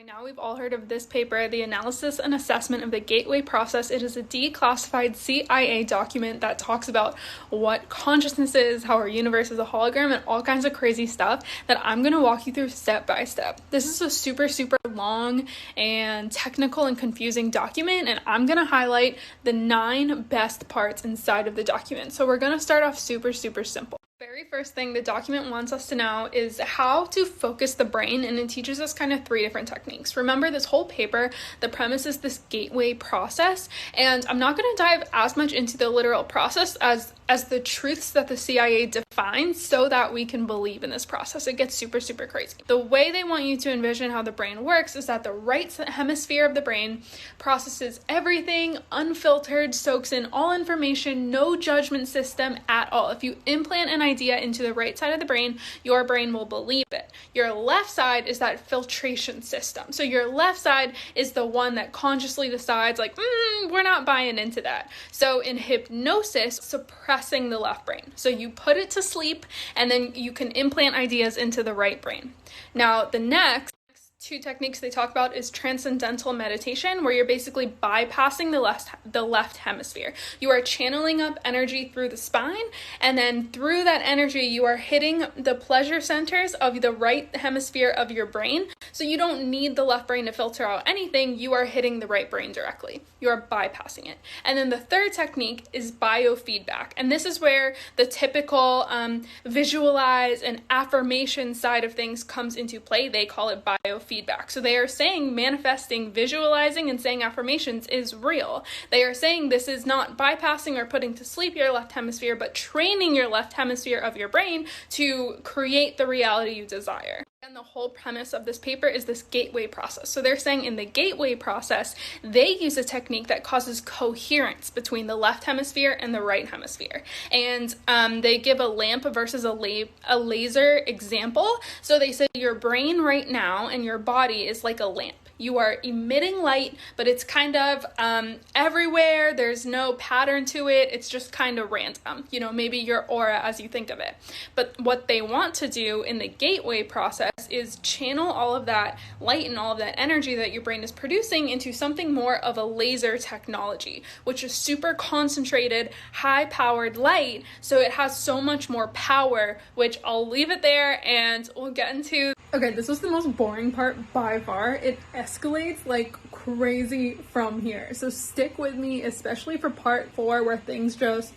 Now we've all heard of this paper, the analysis and assessment of the gateway process. It is a declassified CIA document that talks about what consciousness is, how our universe is a hologram, and all kinds of crazy stuff that I'm going to walk you through step by step. This is a super long and technical and confusing document, and I'm going to highlight the 9 best parts inside of the document. So we're going to start off super simple. Very first thing the document wants us to know is how to focus the brain, and it teaches us kind of 3 different techniques. Remember, this whole paper, the premise is this gateway process, and I'm not going to dive as much into the literal process as the truths that the CIA defines so that we can believe in this process. It gets super crazy. The way they want you to envision how the brain works is that the right hemisphere of the brain processes everything, unfiltered, soaks in all information, no judgment system at all. If you implant an idea into the right side of the brain, your brain will believe it. Your left side is that filtration system. So your left side is the one that consciously decides like, we're not buying into that. So in hypnosis, suppressing the left brain. So you put it to sleep and then you can implant ideas into the right brain. Now, the next 2 techniques they talk about is transcendental meditation, where you're basically bypassing the left hemisphere. You are channeling up energy through the spine, and then through that energy, you are hitting the pleasure centers of the right hemisphere of your brain. So you don't need the left brain to filter out anything. You are hitting the right brain directly. You are bypassing it. And then the third technique is biofeedback. And this is where the typical visualize and affirmation side of things comes into play. They call it biofeedback. So they are saying manifesting, visualizing, and saying affirmations is real. They are saying this is not bypassing or putting to sleep your left hemisphere, but training your left hemisphere of your brain to create the reality you desire. And the whole premise of this paper is this gateway process. So they're saying in the gateway process, they use a technique that causes coherence between the left hemisphere and the right hemisphere. And they give a lamp versus a laser example. So they say your brain right now and your body is like a lamp. You are emitting light, but it's kind of everywhere. There's no pattern to it. It's just kind of random, maybe your aura as you think of it. But what they want to do in the gateway process is channel all of that light and all of that energy that your brain is producing into something more of a laser technology, which is super concentrated, high-powered light. So it has so much more power, which I'll leave it there and we'll get into. Okay, this was the most boring part by far. It escalates like crazy from here. So stick with me, especially for part 4 where things just